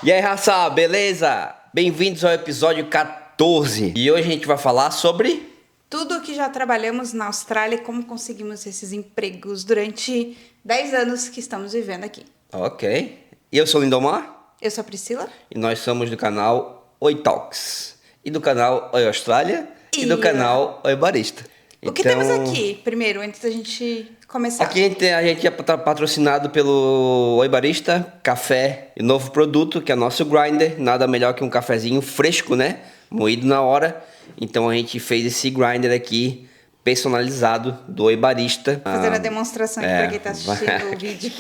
E aí, raça, beleza? Bem-vindos ao episódio 14. E hoje a gente vai falar sobre... Tudo o que já trabalhamos na Austrália e como conseguimos esses empregos durante 10 anos que estamos vivendo aqui. Ok. E eu sou o Lindomar. Eu sou a Priscila. E nós somos do canal Oi Talks. E do canal Oi Austrália. E do canal Oi Barista. O que temos aqui, primeiro, antes da gente começar? Aqui a gente é patrocinado pelo Oi Barista, café e novo produto, que é nosso grinder. Nada melhor que um cafezinho fresco, né? Moído na hora. Então a gente fez esse grinder aqui, personalizado, do Oi Barista. Fazendo a demonstração aqui pra quem tá assistindo o vídeo.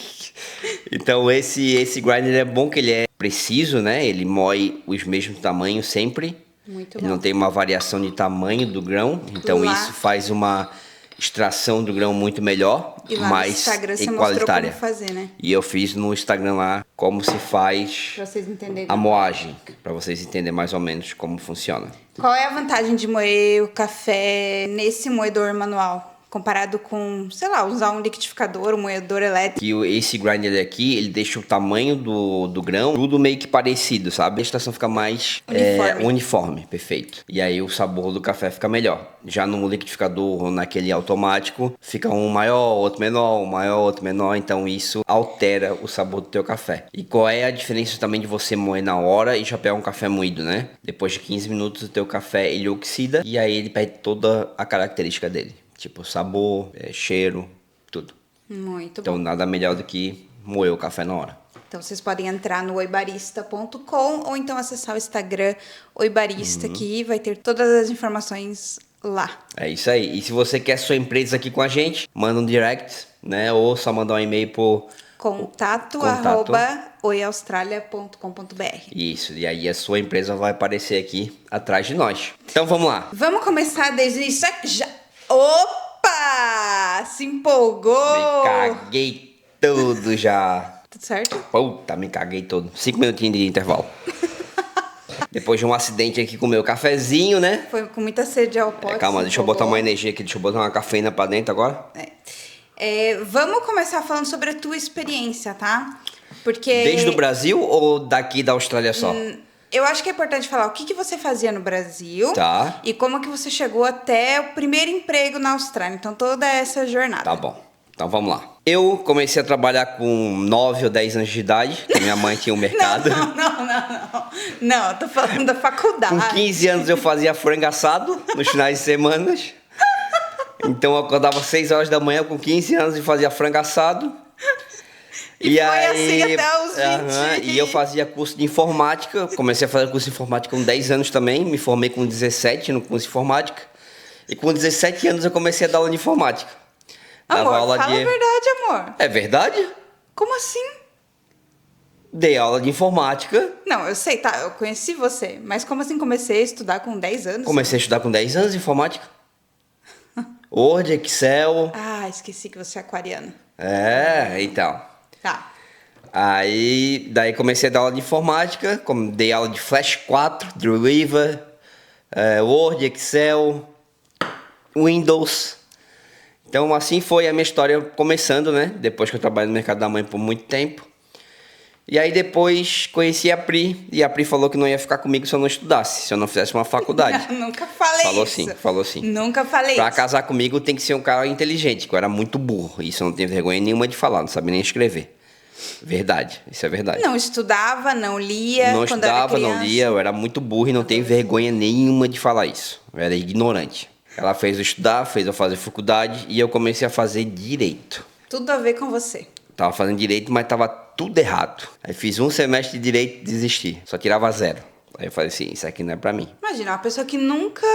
Então esse grinder é bom, que ele é preciso, né? Ele moe os mesmos tamanhos sempre. Muito Ele bom. não tem uma variação de tamanho do grão. Então isso faz uma extração do grão muito melhor, E lá mais no Instagram você igualitária. mostrou como fazer, né? E eu fiz no Instagram lá como se faz Pra vocês entenderem. a moagem, para vocês entenderem mais ou menos como funciona. Qual é a vantagem de moer o café nesse moedor manual? Comparado com, sei lá, usar um liquidificador, um moedor elétrico. E esse grinder aqui, ele deixa o tamanho do grão tudo meio que parecido, sabe? A extração fica mais uniforme, perfeito. E aí o sabor do café fica melhor. Já no liquidificador ou naquele automático, fica um maior, outro menor, um maior, outro menor. Então isso altera o sabor do teu café. E qual é a diferença também de você moer na hora e já pegar um café moído, né? Depois de 15 minutos o teu café ele oxida e aí ele perde toda a característica dele. Tipo sabor, cheiro, tudo. Muito Então bom. nada melhor do que moer o café na hora. Então vocês podem entrar no oibarista.com ou então acessar o Instagram Oibarista, que vai ter todas as informações lá. É isso aí. E se você quer sua empresa aqui com a gente, manda um direct, né? Ou só mandar um e-mail por contato@oiaustralia.com.br. Isso. E aí a sua empresa vai aparecer aqui atrás de nós. Então vamos lá. Vamos começar desde o início. Já... Opa! Se empolgou! Me caguei todo já. Tudo certo? Puta, me caguei todo. 5 minutinhos de intervalo. Depois de um acidente aqui com o meu cafezinho, né? Foi com muita sede ao pote. Calma, deixa eu botar uma energia aqui. Deixa eu botar uma cafeína pra dentro agora. Vamos começar falando sobre a tua experiência, tá? Porque... Desde o Brasil ou daqui da Austrália só? Eu acho que é importante falar o que você fazia no Brasil. Tá. E como que você chegou até o primeiro emprego na Austrália. Então, toda essa jornada. Tá bom. Então vamos lá. Eu comecei a trabalhar com 9 ou 10 anos de idade, que minha mãe tinha um mercado. Não, eu tô falando da faculdade. Com 15 anos eu fazia frango assado nos finais de semana. Então eu acordava 6 horas da manhã com 15 anos e fazia frango assado. E foi assim até os 20. E eu fazia curso de informática. Comecei a fazer curso de informática com 10 anos também. Me formei com 17 no curso de informática. E com 17 anos eu comecei a dar aula de informática. Amor, fala a verdade, amor. É verdade? Como assim? Dei aula de informática. Não, eu sei, tá, eu conheci você. Mas como assim comecei a estudar com 10 anos? Comecei a estudar com 10 anos de informática. Word, Excel. Ah, esqueci que você é aquariano. Então. Tá. Aí, daí comecei a dar aula de informática, dei aula de Flash 4, Dreamweaver, Word, Excel, Windows. Então assim foi a minha história começando, né? Depois que eu trabalhei no mercado da mãe por muito tempo. E aí depois conheci a Pri, e a Pri falou que não ia ficar comigo se eu não estudasse, se eu não fizesse uma faculdade. Nunca falei isso. Falou sim. Nunca falei Pra isso. casar comigo tem que ser um cara inteligente, que eu era muito burro. Isso eu não tenho vergonha nenhuma de falar, não sabia nem escrever. Verdade, isso é verdade. Não estudava, não lia. Não quando era estudava, não criança. lia, eu era muito burro e não tenho vergonha nenhuma de falar isso. Eu era ignorante. Ela fez eu estudar, fez eu fazer faculdade e eu comecei a fazer direito. Tudo a ver com você. Tava fazendo direito, mas tava tudo errado. Aí fiz um semestre de direito e desisti. Só tirava 0. Aí eu falei assim, isso aqui não é pra mim. Imagina, uma pessoa que nunca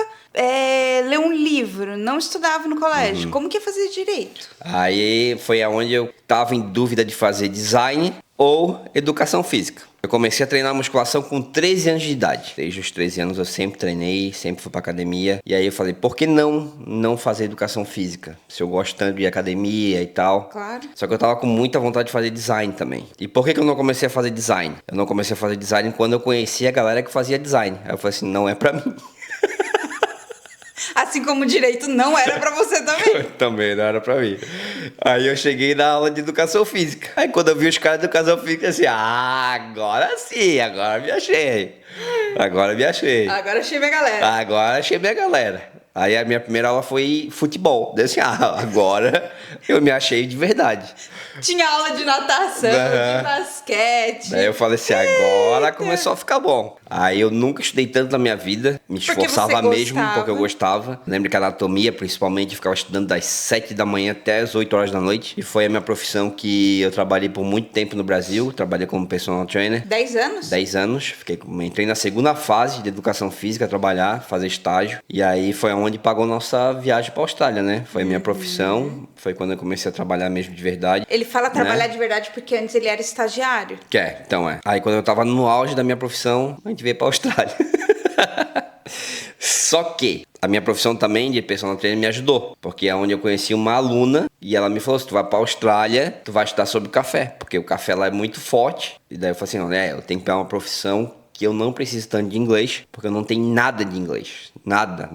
leu um livro, não estudava no colégio. Como que ia fazer direito? Aí foi aonde eu tava em dúvida de fazer design ou educação física. Eu comecei a treinar musculação com 13 anos de idade. Desde os 13 anos eu sempre treinei, sempre fui pra academia. E aí eu falei, por que não fazer educação física? Se eu gosto tanto de academia e tal. Claro. Só que eu tava com muita vontade de fazer design também. E por que eu não comecei a fazer design? Eu não comecei a fazer design quando eu conheci a galera que fazia design. Aí eu falei assim, não é pra mim. Assim como o direito não era pra você também. Também não era pra mim. Aí eu cheguei na aula de educação física. Aí quando eu vi os caras de educação física, assim, agora sim, agora me achei. Agora me achei. Agora achei minha galera. Agora achei minha galera. Aí a minha primeira aula foi futebol. Daí assim, agora eu me achei de verdade. Tinha aula de natação, de basquete. Daí eu falei assim, agora começou a ficar bom. Aí eu nunca estudei tanto na minha vida, me esforçava mesmo porque eu gostava. Lembro que a anatomia, principalmente, eu ficava estudando das 7 da manhã até as 8 horas da noite. E foi a minha profissão que eu trabalhei por muito tempo no Brasil. Trabalhei como personal trainer. 10 anos? 10 anos. Entrei na segunda fase de educação física, trabalhar, fazer estágio. E aí foi onde pagou nossa viagem pra Austrália, né? Foi a minha profissão. Foi quando eu comecei a trabalhar mesmo de verdade. Ele fala trabalhar de verdade porque antes ele era estagiário. Então é. Aí quando eu tava no auge da minha profissão, a gente veio pra Austrália. Só que a minha profissão também de personal trainer me ajudou, porque é onde eu conheci uma aluna e ela me falou, se tu vai pra Austrália, tu vai estudar sobre café, porque o café lá é muito forte. E daí eu falei assim, não, eu tenho que pegar uma profissão que eu não preciso tanto de inglês, porque eu não tenho nada de inglês. Nada.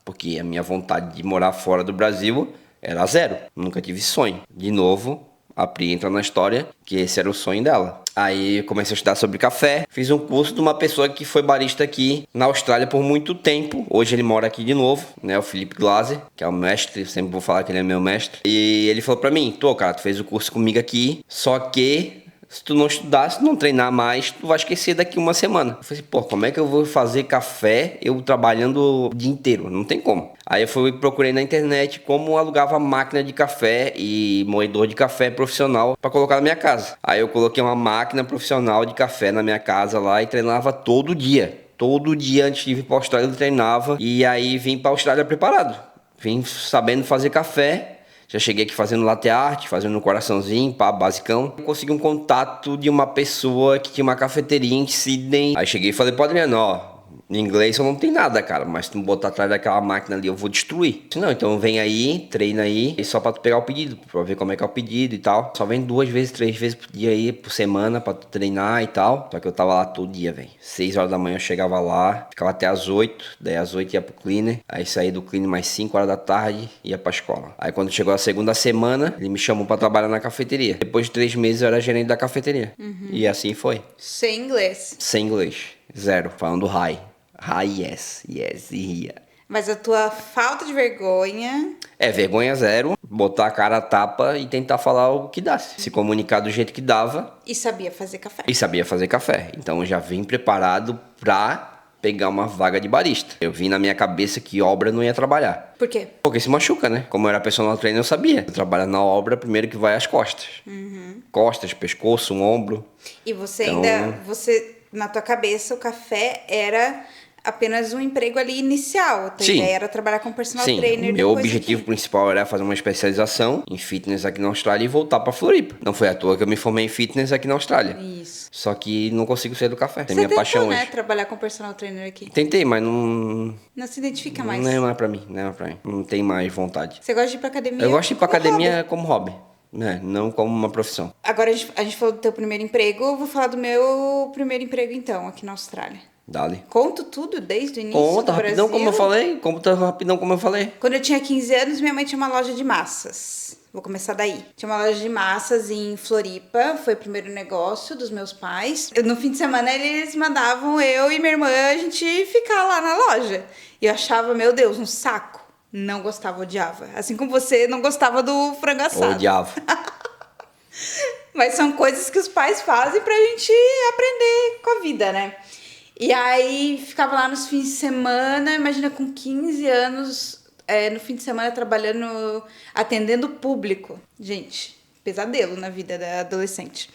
Porque a minha vontade de morar fora do Brasil era zero. Nunca tive sonho. De novo, a Pri entra na história, que esse era o sonho dela. Aí eu comecei a estudar sobre café, fiz um curso de uma pessoa que foi barista aqui na Austrália por muito tempo. Hoje ele mora aqui de novo, né? O Felipe Glaser, que é o mestre, sempre vou falar que ele é meu mestre. E ele falou pra mim, cara, tu fez o curso comigo aqui, só que se tu não estudar, se tu não treinar mais, tu vai esquecer daqui uma semana. Eu falei assim, como é que eu vou fazer café eu trabalhando o dia inteiro? Não tem como. Aí eu procurei na internet como alugava máquina de café e moedor de café profissional para colocar na minha casa. Aí eu coloquei uma máquina profissional de café na minha casa lá e treinava todo dia. Todo dia antes de vir para a Austrália eu treinava e aí vim para a Austrália preparado. Vim sabendo fazer café. Já cheguei aqui fazendo latte art, fazendo um coraçãozinho, basicão. Consegui um contato de uma pessoa que tinha uma cafeteria em Sydney. Aí cheguei e falei pro Adriano, em inglês eu não tenho nada, cara, mas se tu me botar atrás daquela máquina ali, eu vou destruir. Não, então vem aí, treina aí, e só pra tu pegar o pedido, pra ver como é que é o pedido e tal. Só vem 2 vezes, 3 vezes por dia aí, por semana, pra tu treinar e tal. Só que eu tava lá todo dia, velho. 6 horas da manhã eu chegava lá, ficava até as 8, daí às 8 ia pro cleaner, aí saí do cleaner mais 5 horas da tarde, ia pra escola. Aí quando chegou a segunda semana, ele me chamou pra trabalhar na cafeteria. Depois de 3 meses eu era gerente da cafeteria. E assim foi. Sem inglês. Sem inglês. Zero. Falando hi. Hi, yes, e ria. Mas a tua falta de vergonha... Vergonha zero, botar a cara a tapa e tentar falar o que dá. Se comunicar do jeito que dava. E sabia fazer café. Então eu já vim preparado pra pegar uma vaga de barista. Eu vim na minha cabeça que obra não ia trabalhar. Por quê? Porque se machuca, né? Como eu era personal trainer, eu sabia. Eu trabalho na obra, primeiro que vai as costas. Costas, pescoço, um ombro. E você ainda... na tua cabeça, o café era... apenas um emprego ali inicial. A tua ideia era trabalhar como personal trainer. Meu objetivo principal era fazer uma especialização em fitness aqui na Austrália e voltar pra Floripa. Não foi à toa que eu me formei em fitness aqui na Austrália. Isso. Só que não consigo sair do café. É minha tentou, paixão né? hoje. Trabalhar como personal trainer aqui. Tentei, mas não... Não se identifica mais. Não é mais pra mim, Não tem mais vontade. Você gosta de ir pra academia? Eu gosto de ir pra academia hobby. como hobby. Não como uma profissão. Agora a gente falou do teu primeiro emprego. Eu vou falar do meu primeiro emprego então, aqui na Austrália. Dale. Conto tudo desde o início Conta do rapidão Brasil. como eu falei. Quando eu tinha 15 anos, minha mãe tinha uma loja de massas. Vou começar daí. Tinha uma loja de massas em Floripa. Foi o primeiro negócio dos meus pais. No fim de semana, eles mandavam eu e minha irmã a gente ficar lá na loja. E eu achava, meu Deus, um saco. Não gostava, odiava. Assim como você não gostava do frango assado. Odiava. Mas são coisas que os pais fazem pra gente aprender com a vida, né? E aí, ficava lá nos fins de semana, imagina, com 15 anos, no fim de semana trabalhando, atendendo o público. Gente, pesadelo na vida da adolescente.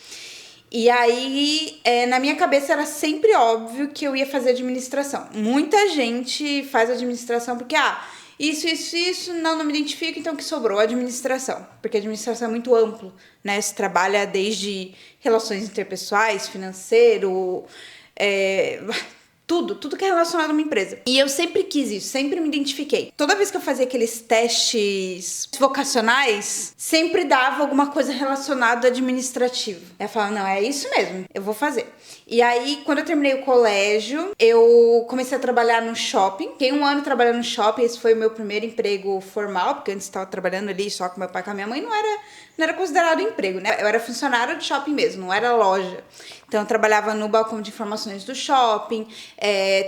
E aí, na minha cabeça era sempre óbvio que eu ia fazer administração. Muita gente faz administração porque, isso, não me identifico, então que sobrou administração. Porque a administração é muito amplo, né? Você trabalha desde relações interpessoais, financeiro... tudo que é relacionado a uma empresa. E eu sempre quis isso, sempre me identifiquei. Toda vez que eu fazia aqueles testes vocacionais, sempre dava alguma coisa relacionada ao administrativo. Aí eu falava, não, é isso mesmo, eu vou fazer. E aí, quando eu terminei o colégio, eu comecei a trabalhar no shopping. Fiquei 1 ano trabalhando no shopping, esse foi o meu primeiro emprego formal, porque antes estava trabalhando ali só com meu pai e com a minha mãe, não era considerado emprego, né? Eu era funcionária de shopping mesmo, não era loja. Então, eu trabalhava no balcão de informações do shopping.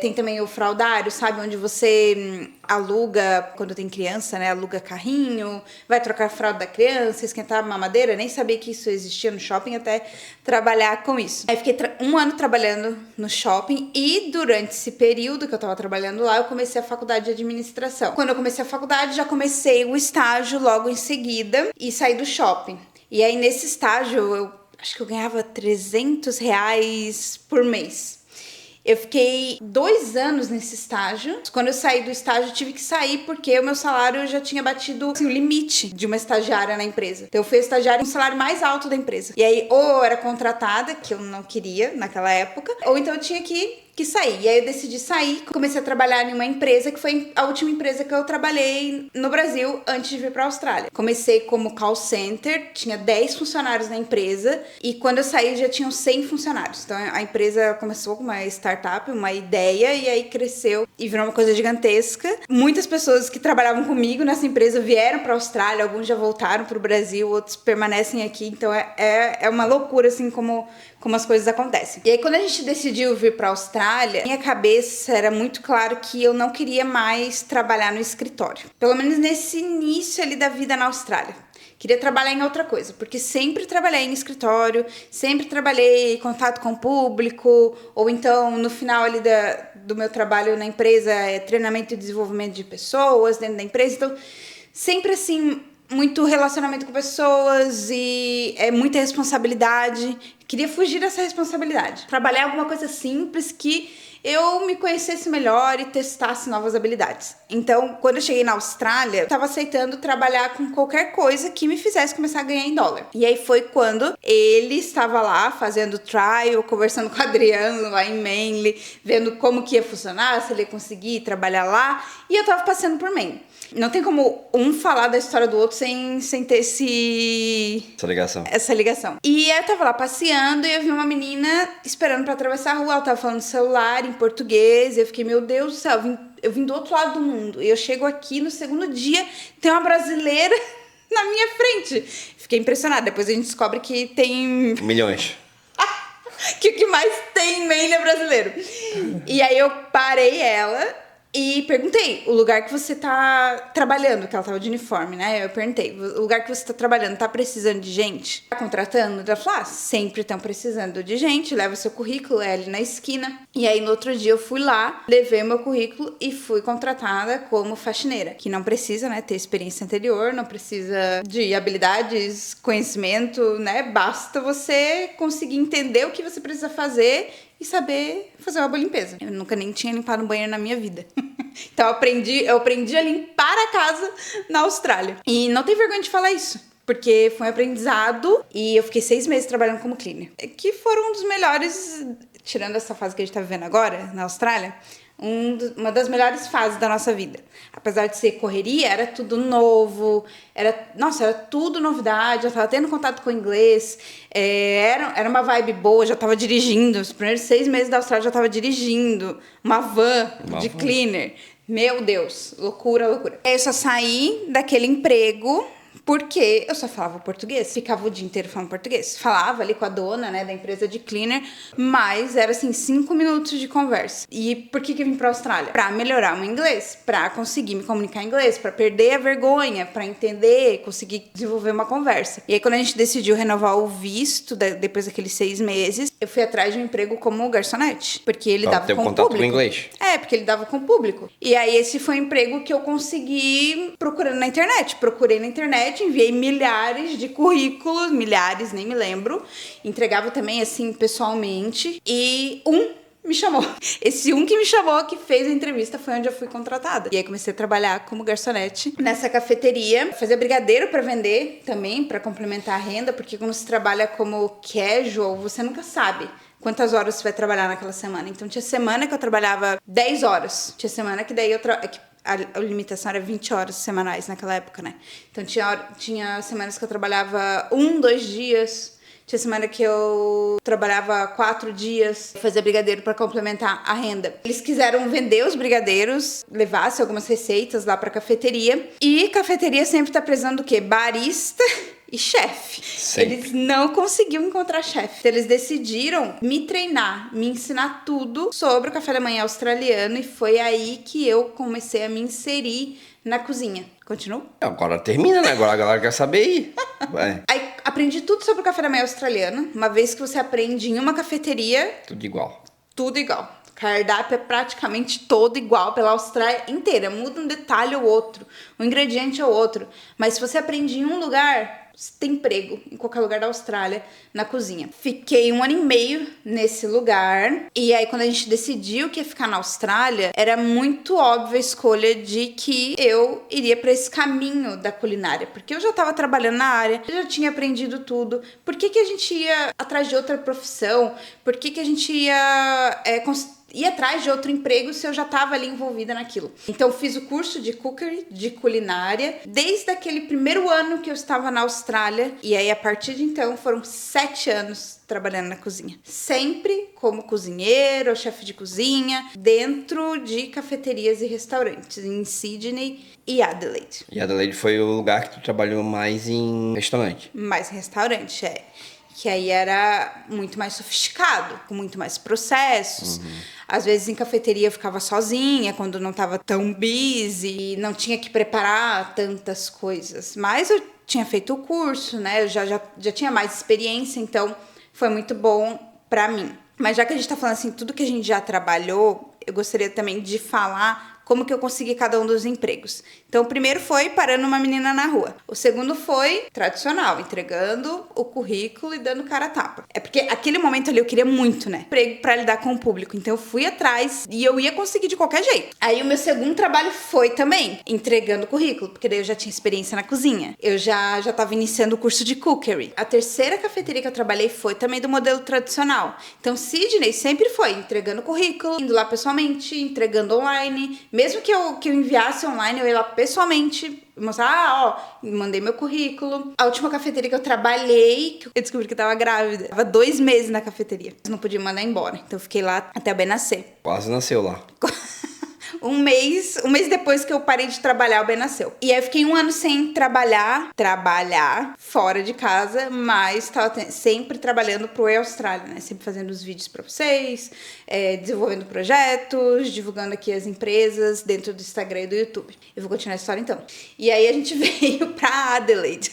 Tem também o fraldário, sabe? Onde você aluga, quando tem criança, né? Aluga carrinho, vai trocar a fralda da criança, esquentar a mamadeira. Nem sabia que isso existia no shopping até trabalhar com isso. Aí, fiquei 1 ano trabalhando no shopping e durante esse período que eu tava trabalhando lá, eu comecei a faculdade de administração. Quando eu comecei a faculdade, já comecei o estágio logo em seguida e saí do shopping. E aí, nesse estágio, eu acho que eu ganhava R$300 por mês. Eu fiquei 2 anos nesse estágio. Quando eu saí do estágio, eu tive que sair porque o meu salário já tinha batido assim, o limite de uma estagiária na empresa. Então eu fui estagiária com o salário mais alto da empresa. E aí, ou eu era contratada, que eu não queria naquela época, ou então eu tinha que sair. E aí eu decidi sair, comecei a trabalhar em uma empresa que foi a última empresa que eu trabalhei no Brasil antes de vir para a Austrália. Comecei como call center, tinha 10 funcionários na empresa e quando eu saí já tinham 100 funcionários. Então a empresa começou com uma startup, uma ideia e aí cresceu e virou uma coisa gigantesca. Muitas pessoas que trabalhavam comigo nessa empresa vieram para a Austrália, alguns já voltaram para o Brasil, outros permanecem aqui. Então é uma loucura assim como as coisas acontecem. E aí quando a gente decidiu vir para a Austrália, minha cabeça era muito claro que eu não queria mais trabalhar no escritório. Pelo menos nesse início ali da vida na Austrália. Queria trabalhar em outra coisa, porque sempre trabalhei em escritório, sempre trabalhei em contato com o público, ou então no final ali do meu trabalho na empresa, treinamento e desenvolvimento de pessoas dentro da empresa. Então, sempre assim, muito relacionamento com pessoas e muita responsabilidade. Queria fugir dessa responsabilidade. Trabalhar alguma coisa simples que eu me conhecesse melhor e testasse novas habilidades. Então, quando eu cheguei na Austrália, eu tava aceitando trabalhar com qualquer coisa que me fizesse começar a ganhar em dólar. E aí foi quando ele estava lá fazendo trial, conversando com o Adriano lá em Manly, vendo como que ia funcionar, se ele ia conseguir trabalhar lá, e eu tava passando por Manly. Não tem como um falar da história do outro sem ter essa ligação. E aí eu tava lá passeando e eu vi uma menina esperando pra atravessar a rua. Ela tava falando no celular, em português. E eu fiquei, meu Deus do céu, eu vim do outro lado do mundo. E eu chego aqui no segundo dia, tem uma brasileira na minha frente. Fiquei impressionada. Depois a gente descobre que tem... milhões. Que o que mais tem em Maine é brasileiro. E aí eu parei ela... E perguntei o lugar que você tá trabalhando, que ela tava de uniforme, né? Eu perguntei, o lugar que você tá trabalhando, tá precisando de gente? Tá contratando? Ela falou, sempre estão precisando de gente, leva seu currículo, é ali na esquina. E aí, no outro dia, eu fui lá, levei o meu currículo e fui contratada como faxineira, que não precisa, né, ter experiência anterior, não precisa de habilidades, conhecimento, né? Basta você conseguir entender o que você precisa fazer e saber fazer uma boa limpeza. Eu nunca nem tinha limpado um banheiro na minha vida. Então eu aprendi a limpar a casa na Austrália. E não tem vergonha de falar isso, porque foi um aprendizado e eu fiquei 6 meses trabalhando como cleaner. Que foram um dos melhores, tirando essa fase que a gente tá vivendo agora, na Austrália, uma das melhores fases da nossa vida. Apesar de ser correria, era tudo novo, era tudo novidade, eu tava tendo contato com o inglês, era uma vibe boa, já tava dirigindo, os primeiros 6 meses da Austrália já tava dirigindo, uma van de cleaner. Meu Deus, loucura. Eu só saí daquele emprego porque eu só falava português, ficava o dia inteiro falando português. Falava ali com a dona, né, da empresa de cleaner, mas era assim, 5 minutos de conversa. E por que eu vim pra Austrália? Pra melhorar o meu inglês, pra conseguir me comunicar em inglês, pra perder a vergonha, pra entender, conseguir desenvolver uma conversa. E aí quando a gente decidiu renovar o visto, depois daqueles 6 meses, eu fui atrás de um emprego como garçonete, porque ele dava com o público. Com inglês. Porque ele dava com o público. E aí esse foi um emprego que eu consegui procurando na internet. Procurei na internet, enviei milhares de currículos, nem me lembro. Entregava também, assim, pessoalmente. E me chamou. Esse que me chamou, que fez a entrevista, foi onde eu fui contratada. E aí comecei a trabalhar como garçonete nessa cafeteria. Fazia brigadeiro pra vender também, pra complementar a renda, porque quando se trabalha como casual, você nunca sabe quantas horas você vai trabalhar naquela semana. Então tinha semana que eu trabalhava 10 horas. Tinha semana que daí a limitação era 20 horas semanais naquela época, né? Então tinha semanas que eu trabalhava 2 dias. Tinha semana que eu trabalhava 4 dias, fazia brigadeiro para complementar a renda. Eles quiseram vender os brigadeiros, levasse algumas receitas lá para cafeteria. E cafeteria sempre tá precisando do quê? Barista e chefe. Eles não conseguiam encontrar chefe. Então, eles decidiram me treinar, me ensinar tudo sobre o café da manhã australiano. E foi aí que eu comecei a me inserir na cozinha. Continua? Agora termina, né? Agora a galera quer saber aí. Vai. Aí aprendi tudo sobre o café da manhã australiano. Uma vez que você aprende em uma cafeteria... Tudo igual. Tudo igual. O cardápio é praticamente todo igual pela Austrália inteira. Muda um detalhe ou outro. Um ingrediente ou outro. Mas se você aprende em um lugar... Você tem emprego em qualquer lugar da Austrália, na cozinha. Fiquei 1 ano e meio nesse lugar. E aí, quando a gente decidiu que ia ficar na Austrália, era muito óbvia a escolha de que eu iria para esse caminho da culinária. Porque eu já estava trabalhando na área, eu já tinha aprendido tudo. Por que a gente ia atrás de outra profissão? Por que a gente ia ir atrás de outro emprego se eu já estava ali envolvida naquilo? Então, eu fiz o curso de cookery, de culinária, desde aquele primeiro ano que eu estava na Austrália. E aí, a partir de então, foram 7 anos trabalhando na cozinha. Sempre como cozinheiro ou chefe de cozinha, dentro de cafeterias e restaurantes, em Sydney e Adelaide. E Adelaide foi o lugar que tu trabalhou mais em restaurante? Mais em restaurante, que aí era muito mais sofisticado, com muito mais processos. Às vezes em cafeteria eu ficava sozinha, quando não estava tão busy, não tinha que preparar tantas coisas. Mas eu tinha feito o curso, né? Eu já tinha mais experiência, então foi muito bom pra mim. Mas já que a gente tá falando assim, tudo que a gente já trabalhou, eu gostaria também de falar como que eu consegui cada um dos empregos. Então, o primeiro foi parando uma menina na rua. O segundo foi tradicional, entregando o currículo e dando cara a tapa. É porque aquele momento ali eu queria muito, né? Emprego pra lidar com o público. Então, eu fui atrás e eu ia conseguir de qualquer jeito. Aí, o meu segundo trabalho foi também entregando currículo, porque daí eu já tinha experiência na cozinha. Eu já tava iniciando o curso de cookery. A terceira cafeteria que eu trabalhei foi também do modelo tradicional. Então, Sydney sempre foi entregando currículo, indo lá pessoalmente, entregando online. Mesmo que eu enviasse online, eu ia lá pessoalmente mostrar, mandei meu currículo. A última cafeteria que eu trabalhei, eu descobri que eu tava grávida. Tava 2 meses na cafeteria. Não podia me mandar embora. Então eu fiquei lá até o Ben nascer. Quase nasceu lá. Um mês depois que eu parei de trabalhar, o Ben nasceu. E aí eu fiquei 1 ano sem trabalhar fora de casa, mas tava sempre trabalhando pro Austrália, né? Sempre fazendo os vídeos pra vocês, desenvolvendo projetos, divulgando aqui as empresas dentro do Instagram e do YouTube. Eu vou continuar a história então. E aí a gente veio pra Adelaide.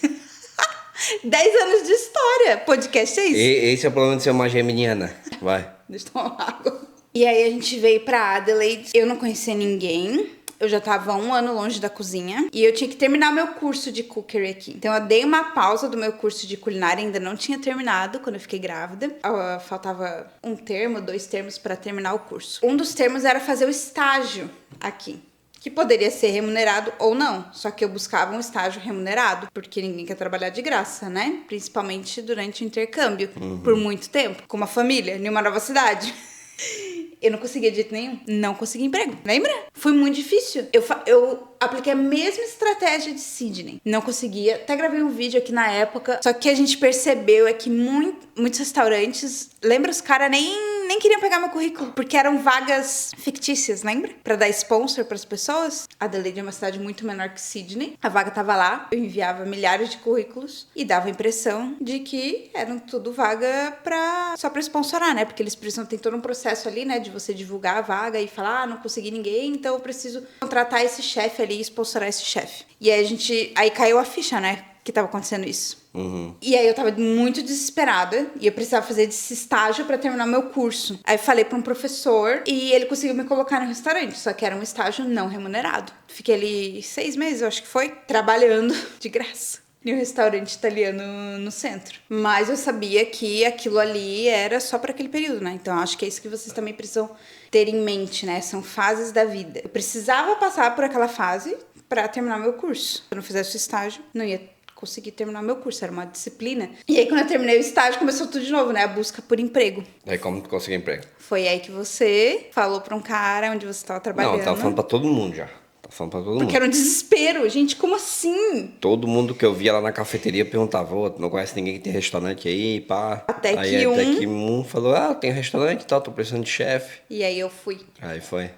10 anos de história. Podcast é isso? Esse é o problema de ser uma geminiana. Vai. Deixa eu tomar água. E aí a gente veio pra Adelaide, eu não conhecia ninguém, eu já tava 1 ano longe da cozinha e eu tinha que terminar meu curso de cookery aqui. Então eu dei uma pausa do meu curso de culinária, ainda não tinha terminado quando eu fiquei grávida. Faltava 1 termo, 2 termos pra terminar o curso. Um dos termos era fazer o estágio aqui, que poderia ser remunerado ou não, só que eu buscava um estágio remunerado, porque ninguém quer trabalhar de graça, né? Principalmente durante o intercâmbio, por muito tempo, com uma família, em uma nova cidade. Eu não conseguia de jeito nenhum. Não consegui emprego. Lembra? Foi muito difícil. Eu apliquei a mesma estratégia de Sydney. Não conseguia. Até gravei um vídeo aqui na época. Só que o que a gente percebeu é que muitos restaurantes... Lembra? Os caras nem queriam pegar meu currículo. Porque eram vagas fictícias, lembra? Pra dar sponsor pras pessoas. Adelaide é uma cidade muito menor que Sydney. A vaga tava lá. Eu enviava milhares de currículos. E dava a impressão de que eram tudo vaga só pra sponsorar, né? Porque eles precisam ter todo um processo ali, né? De você divulgar a vaga e falar, não consegui ninguém, então eu preciso contratar esse chefe ali e sponsorar esse chefe. E aí caiu a ficha, né? Que tava acontecendo isso. E aí eu tava muito desesperada e eu precisava fazer esse estágio pra terminar meu curso. Aí falei pra um professor e ele conseguiu me colocar no restaurante, só que era um estágio não remunerado. Fiquei ali 6 meses, eu acho que foi, trabalhando de graça em um restaurante italiano no centro. Mas eu sabia que aquilo ali era só para aquele período, né? Então acho que é isso que vocês também precisam ter em mente, né? São fases da vida. Eu precisava passar por aquela fase para terminar meu curso. Se eu não fizesse o estágio, não ia consegui terminar meu curso, era uma disciplina. E aí, quando eu terminei o estágio, começou tudo de novo, né? A busca por emprego. Aí como tu conseguiu emprego? Foi aí que você falou pra um cara onde você estava trabalhando. Não, eu tava falando pra todo mundo já. Tava falando pra todo mundo. Porque era um desespero. Gente, como assim? Todo mundo que eu via lá na cafeteria perguntava, ô, tu não conhece ninguém que tem restaurante aí, pá. Até Até que um falou, tem restaurante e tal, tô precisando de chefe. E aí eu fui. Aí foi.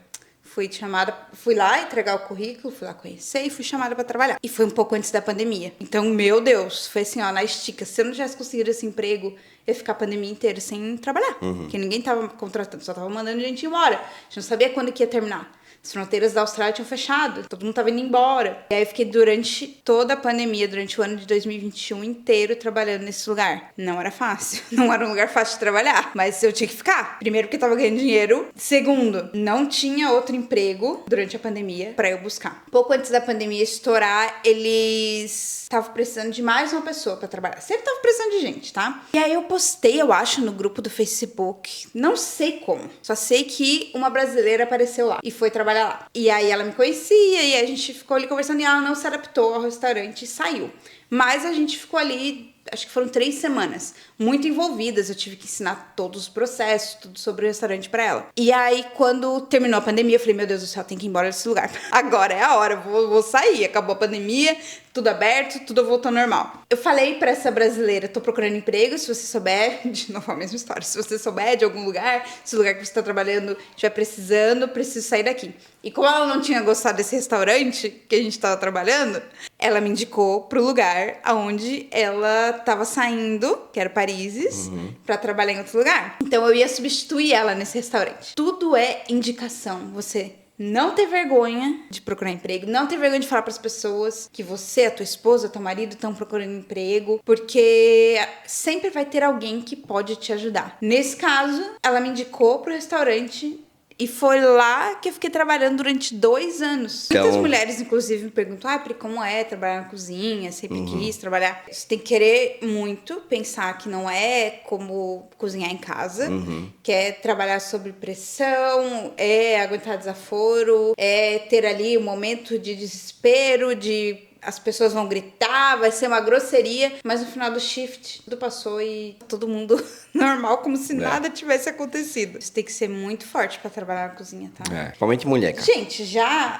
Fui chamada, fui lá entregar o currículo, fui lá conhecer e fui chamada pra trabalhar. E foi um pouco antes da pandemia. Então, meu Deus, foi assim, ó, na estica. Se eu não tivesse conseguido esse emprego, eu ia ficar a pandemia inteira sem trabalhar. Porque ninguém tava contratando, só tava mandando gente embora. A gente não sabia quando que ia terminar. As fronteiras da Austrália tinham fechado, todo mundo tava indo embora. E aí eu fiquei durante toda a pandemia, durante o ano de 2021 inteiro, trabalhando nesse lugar. Não era fácil, não era um lugar fácil de trabalhar, mas eu tinha que ficar. Primeiro, porque eu tava ganhando dinheiro. Segundo, não tinha outro emprego durante a pandemia pra eu buscar. Pouco antes da pandemia estourar, eles estavam precisando de mais uma pessoa pra trabalhar. Sempre tava precisando de gente, tá? E aí eu postei, eu acho, no grupo do Facebook, não sei como, só sei que uma brasileira apareceu lá e foi trabalhar lá. E aí ela me conhecia e a gente ficou ali conversando e ela não se adaptou ao restaurante e saiu. Mas a gente ficou ali, acho que foram 3 semanas, muito envolvidas. Eu tive que ensinar todos os processos, tudo sobre o restaurante pra ela. E aí, quando terminou a pandemia, eu falei, meu Deus do céu, tem que ir embora desse lugar. Agora é a hora, vou sair. Acabou a pandemia, tudo aberto, tudo voltou ao normal. Eu falei pra essa brasileira, tô procurando emprego, se você souber, de novo a mesma história, se você souber de algum lugar, se o lugar que você tá trabalhando estiver precisando, preciso sair daqui. E como ela não tinha gostado desse restaurante que a gente tava trabalhando, ela me indicou pro lugar aonde ela tava saindo, que era Parises, pra trabalhar em outro lugar. Então eu ia substituir ela nesse restaurante. Tudo é indicação. Você não ter vergonha de procurar emprego, não ter vergonha de falar pras pessoas que você, a tua esposa, teu marido estão procurando emprego, porque sempre vai ter alguém que pode te ajudar. Nesse caso, ela me indicou pro restaurante. E foi lá que eu fiquei trabalhando durante 2 anos. Então... Muitas mulheres, inclusive, me perguntam, Pri, como é trabalhar na cozinha? Sempre quis trabalhar. Você tem que querer muito, pensar que não é como cozinhar em casa, que é trabalhar sob pressão, é aguentar desaforo, é ter ali um momento de desespero, de... As pessoas vão gritar, vai ser uma grosseria, mas no final do shift tudo passou e todo mundo normal, como se nada tivesse acontecido. Você tem que ser muito forte pra trabalhar na cozinha, tá? Principalmente mulher, cara. Gente,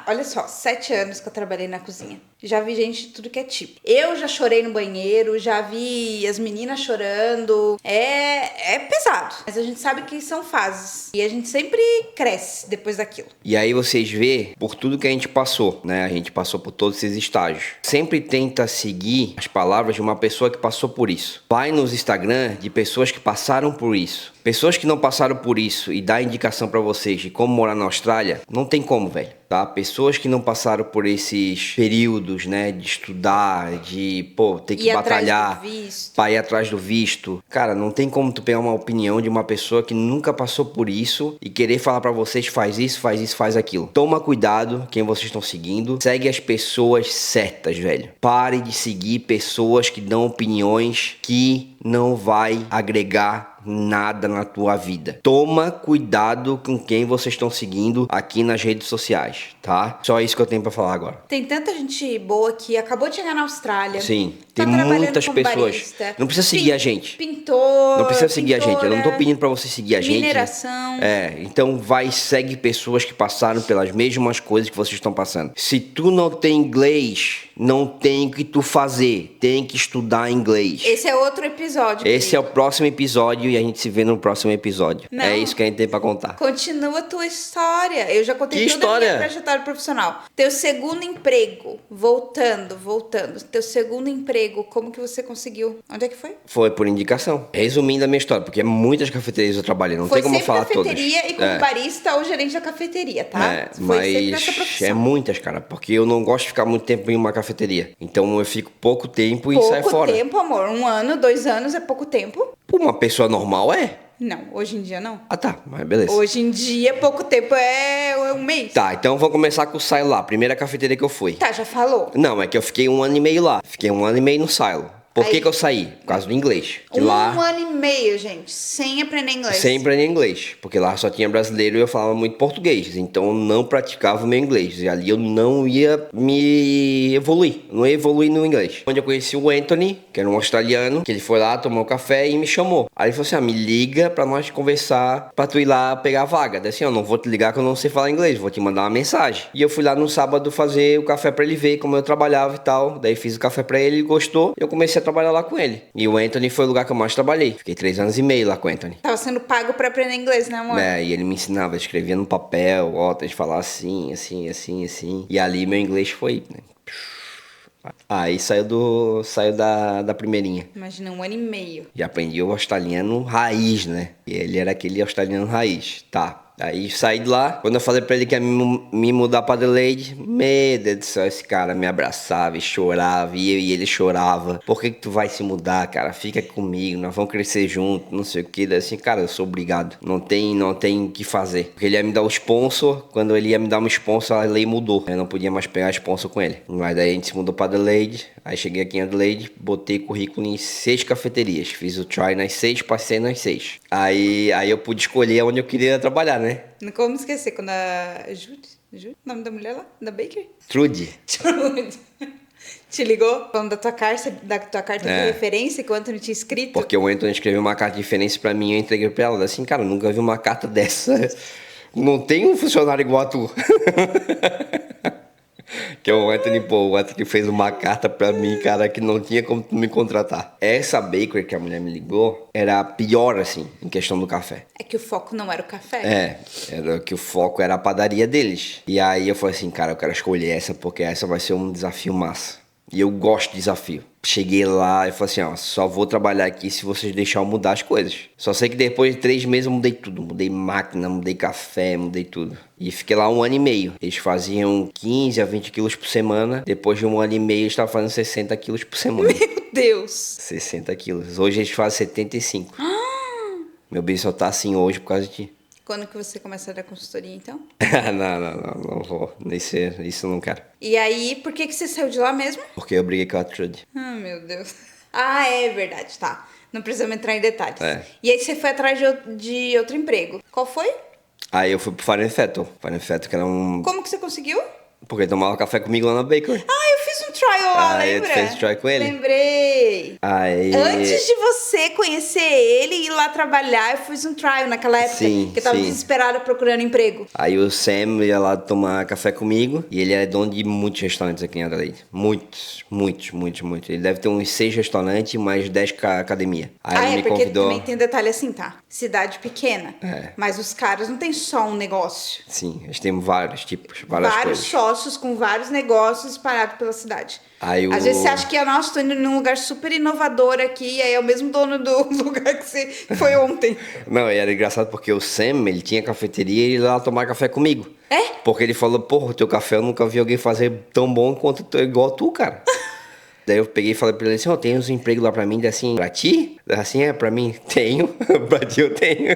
olha só, 7 anos que eu trabalhei na cozinha. Já vi gente de tudo que é tipo. Eu já chorei no banheiro, já vi as meninas chorando. É pesado. Mas a gente sabe que são fases. E a gente sempre cresce depois daquilo. E aí vocês vê por tudo que a gente passou, né? A gente passou por todos esses estágios. Sempre tenta seguir as palavras de uma pessoa que passou por isso. Vai nos Instagram de pessoas que passaram por isso. Pessoas que não passaram por isso e dá indicação pra vocês de como morar na Austrália, não tem como, velho, tá? Pessoas que não passaram por esses períodos, né, de estudar, de, ter que batalhar pra ir atrás do visto. Cara, não tem como tu pegar uma opinião de uma pessoa que nunca passou por isso e querer falar pra vocês, faz isso, faz aquilo. Toma cuidado quem vocês estão seguindo. Segue as pessoas certas, velho. Pare de seguir pessoas que dão opiniões que não vai agregar nada na tua vida. Toma cuidado com quem vocês estão seguindo aqui nas redes sociais, tá? Só isso que eu tenho pra falar agora. Tem tanta gente boa que acabou de chegar na Austrália. Sim, tem muitas pessoas. Barista, não precisa seguir a gente. Pintor. Não precisa seguir a gente. Eu não tô pedindo pra você seguir a gente. Mineração. Então segue pessoas que passaram pelas mesmas coisas que vocês estão passando. Se tu não tem inglês, não tem o que tu fazer. Tem que estudar inglês. Esse é outro episódio. Esse é o próximo episódio e a gente se vê no próximo episódio. Não. É isso que a gente tem pra contar. Continua a tua história. Eu já contei Que toda história? a minha trajetória profissional. Teu segundo emprego, voltando. Teu segundo emprego, como que você conseguiu? Onde é que foi? Foi por indicação. Resumindo a minha história, porque muitas cafeterias eu trabalhei, não tem como falar todas. Foi sempre cafeteria e como barista ou gerente da cafeteria, tá? Foi sempre nessa profissão. É muitas, cara, porque eu não gosto de ficar muito tempo em uma cafeteria. Então eu fico pouco tempo e saio fora. Pouco tempo, amor. 1 ano, 2 anos é pouco tempo. Uma pessoa normal é? Não, hoje em dia não. Ah, tá, mas beleza. Hoje em dia, pouco tempo é 1 mês. Tá, então vou começar com o Silo lá, primeira cafeteria que eu fui. Tá, já falou. Não, é que eu fiquei 1 ano e meio lá. Fiquei 1 ano e meio no Silo. Por que eu saí? Por causa do inglês. Que lá, 1 ano e meio, gente, sem aprender inglês. sem aprender inglês. Porque lá só tinha brasileiro e eu falava muito português. Então eu não praticava o meu inglês. E ali eu não ia me evoluir. Não ia evoluir no inglês. Onde eu conheci o Anthony, que era um australiano, que ele foi lá, tomou um café e me chamou. Aí ele falou assim, me liga pra nós conversar, pra tu ir lá pegar a vaga. Daí assim, eu não vou te ligar que eu não sei falar inglês, vou te mandar uma mensagem. E eu fui lá no sábado fazer o café pra ele ver como eu trabalhava e tal. Daí fiz o café pra ele, ele gostou. Eu comecei a trabalhar lá com ele. E o Anthony foi o lugar que eu mais trabalhei. Fiquei 3 anos e meio lá com o Anthony. Tava sendo pago pra aprender inglês, né, amor? E ele me ensinava, escrevia no papel, ó, tem de falar assim, assim, assim, assim. E ali meu inglês foi, né? Aí saiu da primeirinha. Imagina, 1 ano e meio. E aprendi o australiano raiz, né? E ele era aquele australiano raiz. Tá. Aí saí de lá. Quando eu falei pra ele que ia me mudar pra Adelaide, meu Deus do céu, esse cara me abraçava e chorava. E eu e ele chorava. Por que tu vai se mudar, cara? Fica comigo, nós vamos crescer junto, não sei o que. Daí assim, cara, eu sou obrigado. Não tem o que fazer. Porque ele ia me dar o sponsor. Quando ele ia me dar um sponsor, a lei mudou. Eu não podia mais pegar sponsor com ele. Mas daí a gente se mudou pra Adelaide. Aí cheguei aqui em Adelaide, botei currículo em 6 cafeterias. Fiz o try nas 6, passei nas 6. Aí eu pude escolher onde eu queria trabalhar, né? Não como esquecer quando a Judy, o nome da mulher lá, da Baker? Trude. Te ligou falando da tua carta de referência que o Anthony tinha escrito? Porque o Anthony escreveu uma carta de referência pra mim e eu entreguei pra ela. Assim, cara, eu nunca vi uma carta dessa. Não tem um funcionário igual a tu. Que é o Anthony, o Anthony fez uma carta pra mim, cara, que não tinha como me contratar. Essa baker que a mulher me ligou era pior, assim, em questão do café. É que o foco não era o café. Era que o foco era a padaria deles. E aí eu falei assim, cara, eu quero escolher essa porque essa vai ser um desafio massa. E eu gosto de desafio. Cheguei lá e falei assim, ó, só vou trabalhar aqui se vocês deixarem eu mudar as coisas. Só sei que depois de 3 meses eu mudei tudo. Mudei máquina, mudei café, mudei tudo. E fiquei lá 1 ano e meio. Eles faziam 15 a 20 quilos por semana. Depois de 1 ano e meio eles estavam fazendo 60 quilos por semana. Meu Deus! 60 quilos. Hoje eles fazem 75. Meu bem só tá assim hoje por causa de ti. Quando que você começa a dar consultoria, então? não vou. Isso eu não quero. E aí, por que você saiu de lá mesmo? Porque eu briguei com a Trude. Ah, meu Deus. Ah, é verdade, tá. Não precisamos entrar em detalhes. É. E aí você foi atrás de outro emprego. Qual foi? Aí eu fui pro Fire Fettle. Fire Fettle que era um... Como que você conseguiu? Porque ele tomava café comigo lá na Bakery. Ah, eu fiz um trial lá, lembra? Tu fez trial com ele? Lembrei. Aí... Antes de você conhecer ele e ir lá trabalhar, eu fiz um trial naquela época. Sim, que eu tava sim. desesperada procurando emprego. Aí o Sam ia lá tomar café comigo. E ele é dono de muitos restaurantes aqui em Adelaide. Muitos. Ele deve ter uns 6 restaurantes e mais 10 academia. Aí ele me porque convidou... também tem detalhe assim, tá? Cidade pequena. Mas os caras não tem só um negócio. Sim, eles têm vários tipos, várias Vários coisas. sócios com vários negócios espalhados pela cidade. Aí Às vezes você acha que, nossa, tô indo num lugar super inovador aqui, e aí é o mesmo dono do lugar que você foi ontem. Não, e era engraçado porque o Sam, ele tinha cafeteria e ele ia lá tomar café comigo. É? Porque ele falou, porra, o teu café eu nunca vi alguém fazer tão bom quanto igual tu, cara. Daí eu peguei e falei pra ele assim, tem uns empregos lá pra mim, daí assim, pra ti? Daí assim, pra mim, tenho, pra ti eu tenho.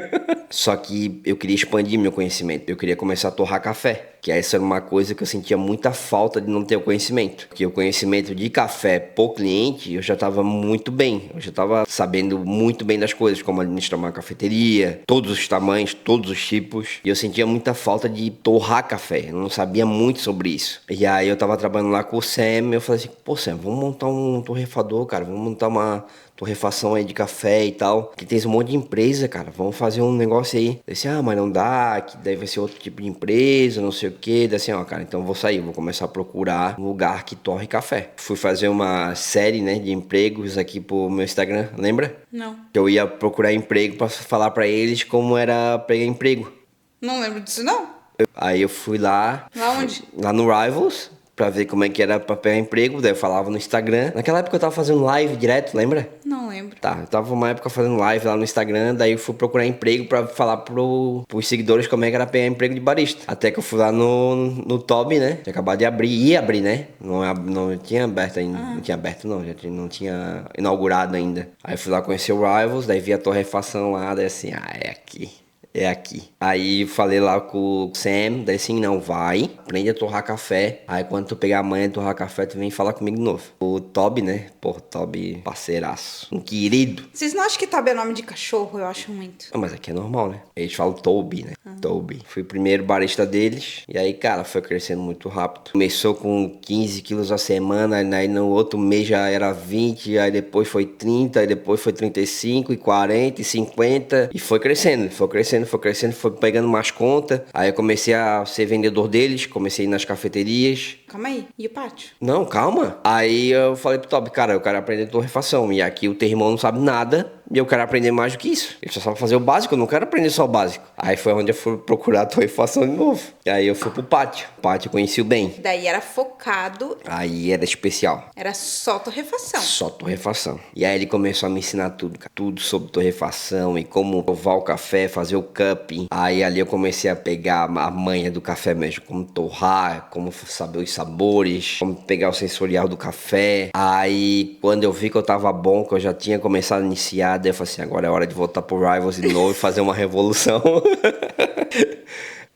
Só que eu queria expandir meu conhecimento, eu queria começar a torrar café. Que essa era uma coisa que eu sentia muita falta de não ter o conhecimento. Porque o conhecimento de café por cliente, eu já estava muito bem. Eu já estava sabendo muito bem das coisas, como administrar uma cafeteria, todos os tamanhos, todos os tipos. E eu sentia muita falta de torrar café. Eu não sabia muito sobre isso. E aí eu estava trabalhando lá com o Sam, eu falei assim, pô Sam, vamos montar um torrefador, cara. Vamos montar uma torrefação aí de café e tal, que tem um monte de empresa, cara, vamos fazer um negócio aí. Daí assim, mas não dá, que daí vai ser outro tipo de empresa, não sei o que. Daí assim, cara, então eu vou sair, vou começar a procurar um lugar que torre café. Fui fazer uma série, né, de empregos aqui pro meu Instagram, lembra? Não. Que eu ia procurar emprego pra falar pra eles como era pegar emprego. Não lembro disso, não. Aí eu fui lá... Lá onde? Lá no Rivals, pra ver como é que era pra pegar emprego. Daí eu falava no Instagram. Naquela época eu tava fazendo live direto, lembra? Não lembro. Tá, eu tava uma época fazendo live lá no Instagram. Daí eu fui procurar emprego pra falar pros seguidores como é que era pegar emprego de barista. Até que eu fui lá no Toby, né? Tinha acabado de abrir, ia abrir, né? Não tinha aberto ainda. Não tinha aberto não, não tinha inaugurado ainda. Aí eu fui lá conhecer o Rivals, daí vi a torrefação lá, daí assim, é aqui. É aqui. Aí falei lá com o Sam, daí assim, não, vai, aprende a torrar café. Aí quando tu pegar a manha de torrar café, tu vem falar comigo de novo. O Toby, né? Pô, Toby, parceiraço. Um querido. Vocês não acham que Toby é nome de cachorro? Eu acho muito. Mas aqui é normal, né? Eles falam Toby, né? Toby. Fui o primeiro barista deles. E aí, cara, foi crescendo muito rápido. Começou com 15 quilos a semana. Aí no outro mês já era 20. Aí depois foi 30. Aí depois foi 35 e 40 e 50. E foi crescendo, foi crescendo, foi crescendo. Foi pegando mais conta. Aí eu comecei a ser vendedor deles. Comecei a ir nas cafeterias. Calma aí. E o pátio? Não, calma. Aí eu falei pro Toby, cara, eu quero aprender torrefação. E aqui o teu irmão não sabe nada. E eu quero aprender mais do que isso. Ele só sabe fazer o básico, eu não quero aprender só o básico. Aí foi onde eu fui procurar a torrefação de novo. E aí eu fui pro pátio. O pátio eu conheci o bem. Daí era focado. Aí era especial. Era só torrefação. Só torrefação. E aí ele começou a me ensinar tudo, cara. Tudo sobre torrefação e como provar o café, fazer o cupping. Aí ali eu comecei a pegar a manha do café mesmo. Como torrar, como saber os sabores, como pegar o sensorial do café. Aí quando eu vi que eu tava bom, que eu já tinha começado a iniciar, daí eu falei assim, agora é hora de voltar pro Rivals de novo e fazer uma revolução.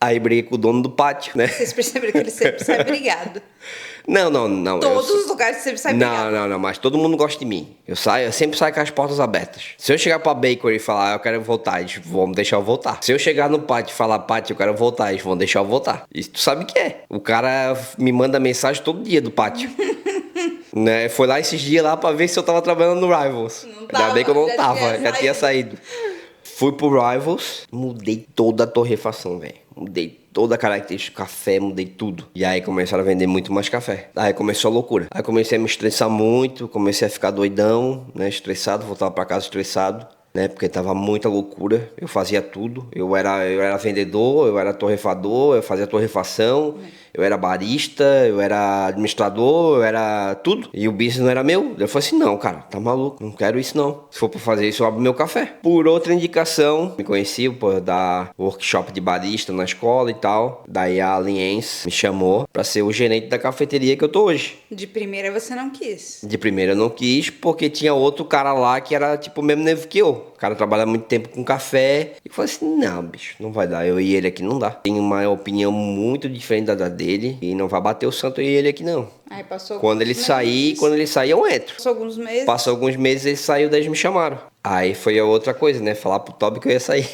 Aí briguei com o dono do pátio, né? Vocês perceberam que ele sempre sai brigado. Não. Todos os lugares sempre sai brigado. Não, mas todo mundo gosta de mim. Eu sempre saio com as portas abertas. Se eu chegar pra Baker e falar, eu quero voltar, eles vão deixar eu voltar. Se eu chegar no pátio e falar, pátio, eu quero voltar, eles vão deixar eu voltar. Isso tu sabe o que é. O cara me manda mensagem todo dia do pátio. Né? Foi lá esses dias lá pra ver se eu tava trabalhando no Rivals. Ainda bem que eu não tava, já tinha saído. Fui pro Rivals, mudei toda a torrefação, velho. Mudei toda a característica do café, mudei tudo. E aí começaram a vender muito mais café. Aí começou a loucura. Aí comecei a me estressar muito, comecei a ficar doidão, né? Estressado, voltava pra casa estressado, né? Porque tava muita loucura. Eu fazia tudo. Eu era vendedor, eu era torrefador, eu fazia torrefação. Eu era barista, eu era administrador, eu era tudo. E o business não era meu. Eu falei assim, não, cara, tá maluco, não quero isso não. Se for pra fazer isso, eu abro meu café. Por outra indicação, me conheci por dar workshop de barista na escola e tal. Daí a Aliense me chamou pra ser o gerente da cafeteria que eu tô hoje. De primeira você não quis. De primeira eu não quis, porque tinha outro cara lá que era tipo o mesmo nível que eu. O cara trabalha muito tempo com café. E eu falei assim, não, bicho, não vai dar. Eu e ele aqui não dá. Tenho uma opinião muito diferente da dele. E não vai bater o santo eu e ele aqui não. Aí passou quando ele sair, eu entro. Passou alguns meses. Passou alguns meses, ele saiu, daí eles me chamaram. Aí foi a outra coisa, né? Falar pro Toby que eu ia sair.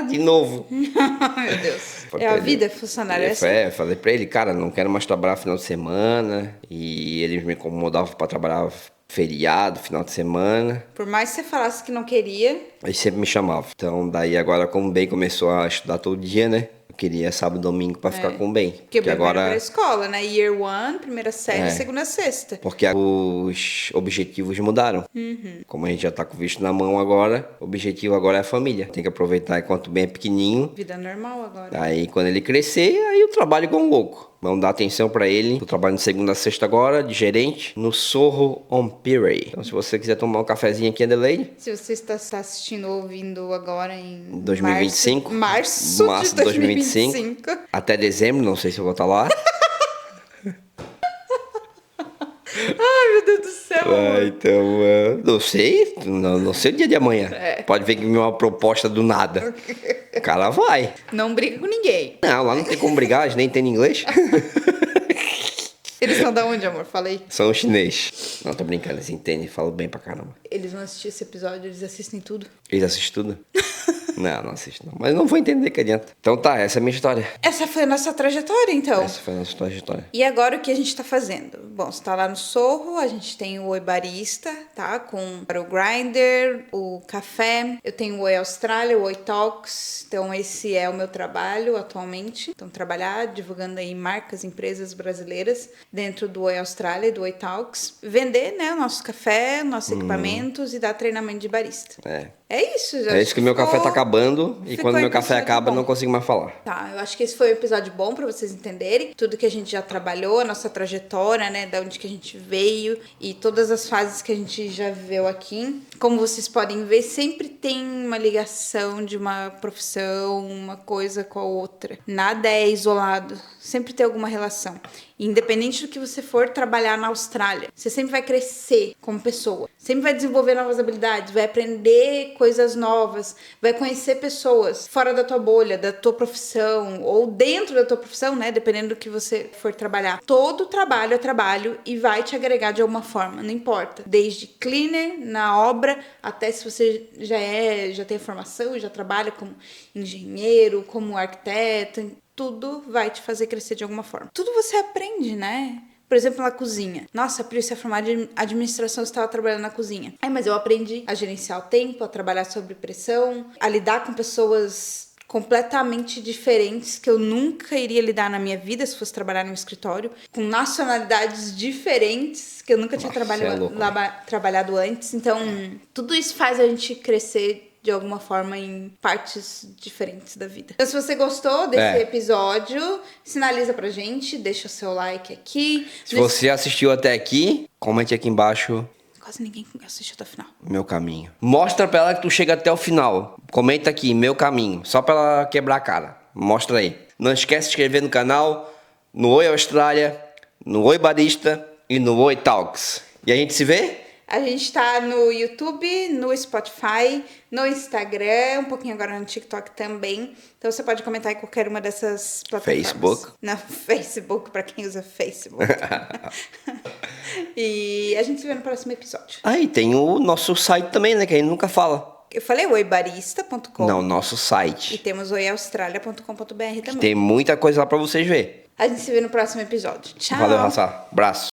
De novo. Meu Deus. É a vida funcionária assim. Eu falei pra ele, cara, não quero mais trabalhar final de semana. E eles me incomodavam pra trabalhar feriado, final de semana. Por mais que você falasse que não queria. Eles sempre me chamavam. Então daí agora, como o Ben começou a estudar todo dia, né? Eu queria sábado e domingo pra ficar com o Ben. Porque agora pra escola, né? Year 1, primeira série, segunda, sexta. Porque os objetivos mudaram. Como a gente já tá com o visto na mão agora, o objetivo agora é a família. Tem que aproveitar enquanto o Ben é pequenininho. Vida normal agora. Aí quando ele crescer, aí eu trabalho igual um louco. Vamos dar atenção pra ele. Eu trabalho de segunda a sexta agora, de gerente, no Sorro on Pirey. Então se você quiser tomar um cafezinho aqui em Adelaide. Se você está assistindo ou ouvindo agora em 2025. Março de 2025. Até dezembro, não sei se eu vou estar lá. Ai, meu Deus do céu. Então, não sei. Não sei o dia de amanhã. Pode ver que me uma proposta do nada. O cara vai. Não briga com ninguém. Não, lá não tem como brigar, eles nem entendem inglês. Eles são da onde, amor? Falei. São chinês. Não, tô brincando, eles entendem, falam bem pra caramba. Eles vão assistir esse episódio, eles assistem tudo. Eles assistem tudo? Não assistem não. Mas não vou entender, que adianta. Então tá, essa é a minha história. Essa foi a nossa trajetória, então. Essa foi a nossa trajetória. E agora o que a gente tá fazendo? Bom, você tá lá no Sorro, a gente tem o Oi Barista, tá? Com o Grindr, o café. Eu tenho o Oi Austrália, o Oi Talks. Então esse é o meu trabalho atualmente. Então trabalhar divulgando aí marcas, empresas brasileiras dentro do Oi Austrália e do Oi Talks. Vender, né, o nosso café, nossos equipamentos e dar treinamento de barista. É isso, já. É isso que meu café tá acabando e quando meu café acaba eu não consigo mais falar. Tá, eu acho que esse foi um episódio bom pra vocês entenderem tudo que a gente já trabalhou, a nossa trajetória, né, da onde que a gente veio e todas as fases que a gente já viveu aqui. Como vocês podem ver, sempre tem uma ligação de uma profissão, uma coisa com a outra. Nada é isolado, sempre tem alguma relação. Independente do que você for trabalhar na Austrália, você sempre vai crescer como pessoa. Sempre vai desenvolver novas habilidades, vai aprender coisas novas, vai conhecer pessoas fora da tua bolha, da tua profissão, ou dentro da tua profissão, né? Dependendo do que você for trabalhar. Todo trabalho é trabalho e vai te agregar de alguma forma, não importa. Desde cleaner, na obra, até se você já tem formação, já trabalha como engenheiro, como arquiteto, tudo vai te fazer crescer de alguma forma. Tudo você aprende, né? Por exemplo, na cozinha. Nossa, Pri, você é formada em administração, você estava trabalhando na cozinha. Mas eu aprendi a gerenciar o tempo, a trabalhar sob pressão, a lidar com pessoas completamente diferentes que eu nunca iria lidar na minha vida se fosse trabalhar num escritório, com nacionalidades diferentes que eu nunca tinha trabalhado antes. Então, tudo isso faz a gente crescer de alguma forma em partes diferentes da vida. Então, se você gostou desse episódio, sinaliza pra gente, deixa o seu like aqui. Se você assistiu até aqui, comente aqui embaixo. Quase ninguém assistiu até o final. Meu caminho. Mostra pra ela que tu chega até o final. Comenta aqui, meu caminho. Só pra ela quebrar a cara. Mostra aí. Não esquece de se inscrever no canal, no Oi Austrália, no Oi Barista e no Oi Talks. E a gente se vê? A gente tá no YouTube, no Spotify, no Instagram, um pouquinho agora no TikTok também. Então você pode comentar em qualquer uma dessas plataformas. Facebook. No Facebook, pra quem usa Facebook. E a gente se vê no próximo episódio. Aí tem o nosso site também, né? Que a gente nunca fala. Eu falei oibarista.com. Não, nosso site. E temos oiaustralia.com.br também. Tem muita coisa lá pra vocês verem. A gente se vê no próximo episódio. Tchau. Valeu, Raça. Abraço.